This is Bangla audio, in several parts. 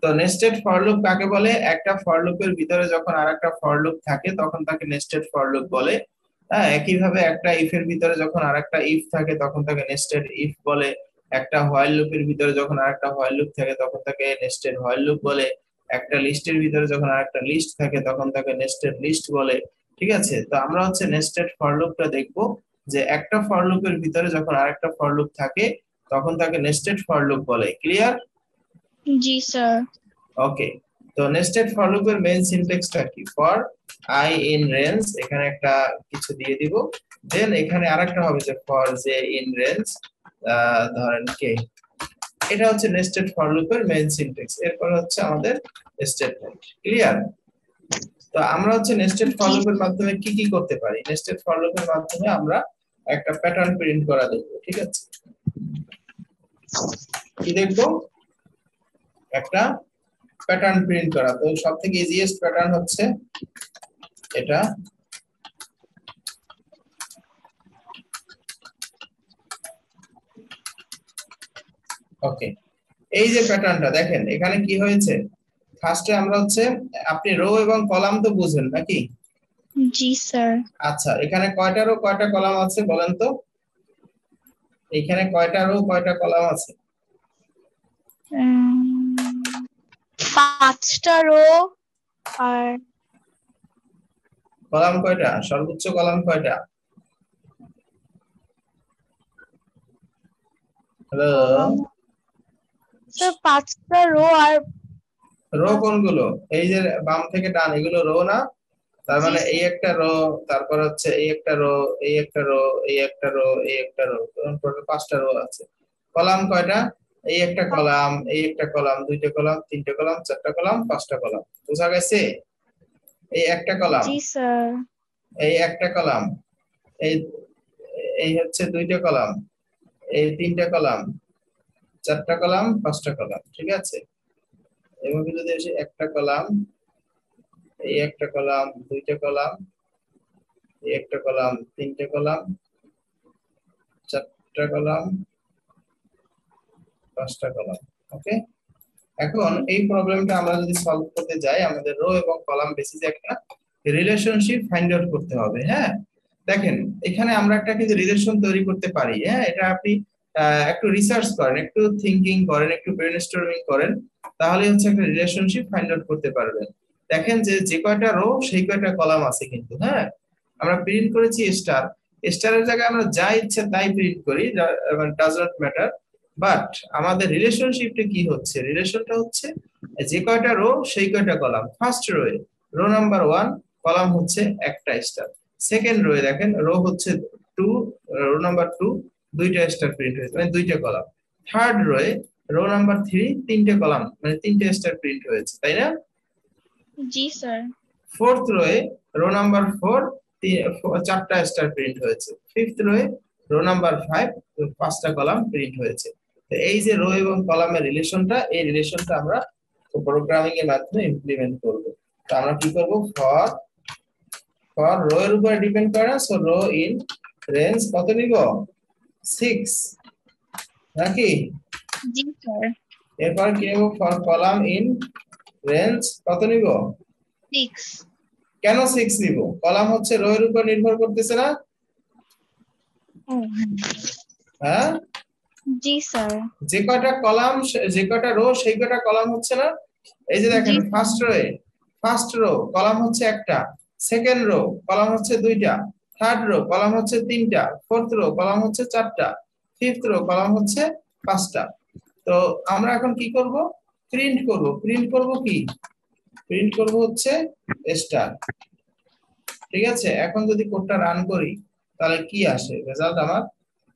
তো নেস্টেড ফর লুপ কাকে বলে? একটা ফর লুপের ভিতরে যখন আরেকটা ফর লুপ থাকে তখন তাকে নেস্টেড ফর লুপ বলে। হ্যাঁ, একইভাবে একটা ইফ এর ভিতরে যখন আরেকটা ইফ থাকে তখন তাকে নেস্টেড ইফ বলে। একটা হোয়াইল লুপের ভিতরে যখন আরেকটা হোয়াইল লুপ থাকে তখন তাকে নেস্টেড হোয়াইল লুপ বলে। একটা লিস্টের ভিতরে যখন আরেকটা লিস্ট থাকে তখন তাকে নেস্টেড লিস্ট বলে। ঠিক আছে, তো আমরা হচ্ছে নেস্টেড ফর লুপটা দেখবো, যে একটা ফর লুপের ভিতরে যখন আরেকটা ফর লুপ থাকে তখন তাকে নেস্টেড ফর লুপ বলে। ক্লিয়ার? জি স্যার। ওকে, তো নেস্টেড ফর লুপের মেইন সিনট্যাক্সটা কি? ফর আই ইন রেঞ্জ, এখানে একটা কিছু দিয়ে দিব, দেন এখানে আরেকটা হবে যে ফর জে ইন রেঞ্জ ধরেন কে। এটা হচ্ছে নেস্টেড ফর লুপের মেইন সিনট্যাক্স। এরপর হচ্ছে আমাদের স্টেটমেন্ট। ক্লিয়ার? তো আমরা হচ্ছে নেস্টেড ফর লুপের মাধ্যমে কি কি করতে পারি? নেস্টেড ফর লুপের মাধ্যমে আমরা একটা প্যাটার্ন প্রিন্ট করা দেখব। ঠিক আছে, কি দেখবো? একটা প্যাটার্ন প্রিন্ট করা। তো সবথেকে ইজিয়েস্ট প্যাটার্ন হচ্ছে এটা। ওকে, এই যে প্যাটার্নটা দেখেন এখানে কি হয়েছে। ফার্স্টে আমরা হচ্ছে, আপনি রো এবং কলাম তো বুঝেন নাকি? জি স্যার। আচ্ছা, এখানে কয়টা রো কয়টা কলাম আছে বলেন তো? এখানে কয়টা রো কয়টা কলাম আছে? 5টা রো আর কলাম কয়টা? সর্বোচ্চ কলাম কয়টা? হ্যালো, কলাম স্যার 5টা রো আর রো কোনগুলো? এই যে বাম থেকে ডান, এগুলো রো না? তার জি মানে এই একটা রো, তারপর হচ্ছে এই একটা রো, এই একটা রো, এই একটা রো, এই একটা রো, টোটাল 5টা রো আছে। কলাম কয়টা? এই একটা কলাম, এই একটা কলাম, দুইটা কলাম, তিনটা কলাম, চারটা কলাম, 5টা কলাম। বুঝা গেছে? এই একটা কলাম, জি স্যার। এই একটা কলাম, এই এই হচ্ছে দুইটা কলাম, এই তিনটা কলাম, চারটা কলাম, 5টা কলাম। ঠিক আছে, এভাবে যদি আসে একটা কলাম, এই একটা কলাম, দুইটা কলাম, এই একটা কলাম, তিনটা কলাম, চারটা কলাম, 5টা কলাম। ওকে, এখন এই প্রবলেমটা আমরা যদি সলভ করতে যাই, আমাদের রো এবং কলাম বেসিসে একটা রিলেশনশিপ ফাইন্ড আউট করতে হবে। হ্যাঁ, দেখেন এখানে আমরা একটা কিন্তু রিলেশন তৈরি করতে পারি। হ্যাঁ, এটা আপনি একটু রিসার্চ করেন, একটু থিংকিং করেন, একটু ব্রেনস্টর্মিং করেন, তাহলে হচ্ছে একটা রিলেশনশিপ ফাইন্ড আউট করতে পারবেন। দেখেন যে যে কয়টা রো সেই কয়টা কলাম আছে কিন্তু। হ্যাঁ, আমরা প্রিন্ট করেছি স্টার, স্টারের জায়গায় আমরা যা ইচ্ছা তাই প্রিন্ট করি, ডাজ নট ম্যাটার। বাট আমাদের রিলেশনশিপটা কি হচ্ছে? রিলেশনটা হচ্ছে যে কয়টা রো সেই কয়টা কলাম। ফার্স্ট রোয়ে রো নাম্বার 1, কলাম হচ্ছে একটা স্টার। সেকেন্ড রোয়ে দেখেন রো হচ্ছে 2, রো নাম্বার 2 দুইটা স্টার প্রিন্ট হয়েছে, মানে দুইটা কলাম। থার্ড রোয়ে রো নাম্বার 3 তিনটে কলাম, মানে তিনটে স্টার প্রিন্ট হয়েছে, তাই না? জি স্যার। ফোর্থ রোয়ে রো নাম্বার 4 চারটা স্টার প্রিন্ট হয়েছে। ফিফথ রোয়ে রো নাম্বার 5 5টা কলাম প্রিন্ট হয়েছে। তো এই যে রো এবং কলামের রিলেশনটা, এই রিলেশনটা আমরা প্রোগ্রামিং এর মাধ্যমে ইমপ্লিমেন্ট করব। তো আমরা কি করব? ফর ফর রো এর উপর ডিপেন্ড করে না, সো রো ইন রেঞ্জ কত নিব? 6 নাকি? জি স্যার। এরপর কি নেব? ফর কলাম ইন রেঞ্জ কত নিব? 6। কেন 6 নিব? কলাম হচ্ছে রো এর উপর নির্ভর করতেছে না? হ্যাঁ, জি স্যার। যে কয়টা কলাম যে কয়টা রো সেই কয়টা কলাম হচ্ছে না? এই যে জি দেখেন ফার্স্ট রো কলাম হচ্ছে একটা, সেকেন্ড রো কলাম হচ্ছে দুইটা, থার্ড রো কলাম হচ্ছে তিনটা, ফোর্থ রো কলাম হচ্ছে চারটা, ফিফথ রো কলাম হচ্ছে 5টা। তো আমরা এখন কি করব? প্রিন্ট করব। প্রিন্ট করব কি? প্রিন্ট করব হচ্ছে স্টার। ঠিক আছে, এখন যদি কোডটা রান করি তাহলে কি আসে রেজাল্ট? আমার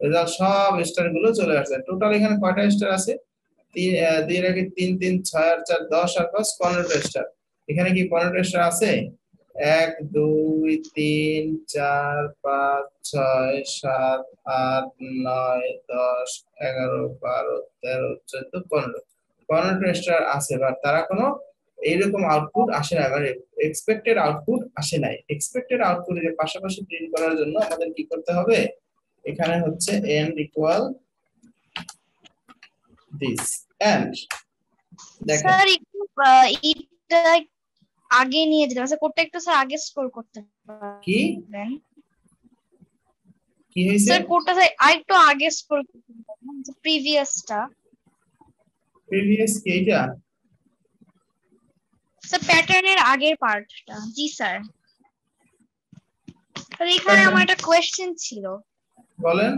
রেজাল্ট সব স্টার গুলো চলে আসে। টোটাল এখানে কয়টা স্টার আছে? 2 এর আগে 3 3 6 আর 4 10 আর 5 15টা স্টার। এখানে কি 15টা স্টার আছে? 1 2 3 4 5 6 7 8 9 10 11 12 13 14 15, 15টা স্টার আছে। বাট তারা কোনো এইরকম আউটপুট আসে না, মানে এক্সপেক্টেড আউটপুট আসে নাই। এক্সপেক্টেড আউটপুটের পাশাপাশি প্রিন্ট করার জন্য আমাদের কি করতে হবে? এখানে হচ্ছে এন্ড ইকুয়াল দিস এন্ড। দেখেন স্যার এটা আগে নিয়ে যেতে স্যার, কোডটা একটু স্যার আগে স্ক্রল করতে কি পারবেন? কি হয়েছে? স্যার কোডটা স্যার আরেকটু আগে স্ক্রল করতে পারবেন, প্রিভিয়াসটা। প্রিভিয়াস কি এটা? স্যার প্যাটার্নের আগের পার্টটা। জি স্যার। স্যার এখানে আমার একটা কোয়েশ্চেন ছিল। বলেন।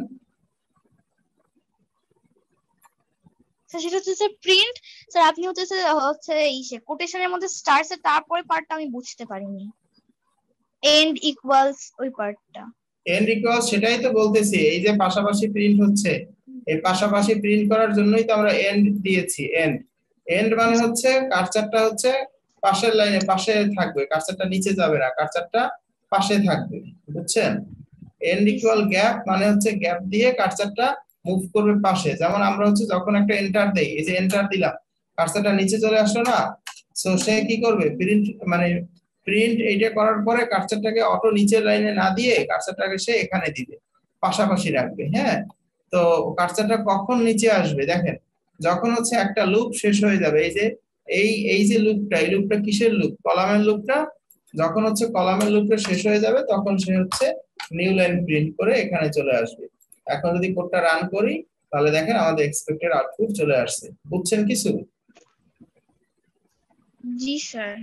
স্যার সেটা হচ্ছে স্যার প্রিন্ট। স্যার আপনি হচ্ছে ইসে কোটেশনের মধ্যে স্টার স্যার, তারপরে পার্টটা আমি বুঝতে পারিনি, এন্ড ইকুয়ালস ওই পার্টটা। এন্ড ইকুয়াল, সেটাই তো বলতেছি, এই যে পাশাপাশি প্রিন্ট হচ্ছে, এই পাশাপাশি প্রিন্ট করার জন্যই তো আমরা এন্ড দিয়েছি। এন্ড এন্ড মানে হচ্ছে কার্সারটা হচ্ছে পাশের লাইনে পাশে থাকবে, কার্সারটা নিচে যাবে না, কার্সারটা পাশে থাকবে, বুঝছেন? And G equal sir. Gap মানে হচ্ছে গ্যাপ দিয়ে কার্সারটা মুভ করবে পাশে। যেমন আমরা হচ্ছে যখন একটা এন্টার দেই, এই যে এন্টার দিলাম, কার্সারটা নিচে চলে আসলো না, সো সে কি করবে, প্রিন্ট মানে প্রিন্ট এইটা করার পরে কার্সারটাকে অটো নিচের লাইনে না দিয়ে কার্সারটাকে সে এখানে দিবে, পাশাপাশি রাখবে। হ্যাঁ, তো কার্সারটা কখন নিচে আসবে দেখেন, যখন হচ্ছে একটা লুপ শেষ হয়ে যাবে। এই যে এই যে লুপটা, এই লুপটা কিসের লুপ? কলামের লুপটা। যখন হচ্ছে কলামের লুপটা শেষ হয়ে যাবে তখন সে হচ্ছে নিউ লাইন প্রিন্ট করে এখানে চলে আসবে। এখন যদি কোডটা রান করি তাহলে দেখেন আমাদের এক্সপেক্টেড আউটপুট চলে আসছে। বুঝছেন কিছু? জি স্যার।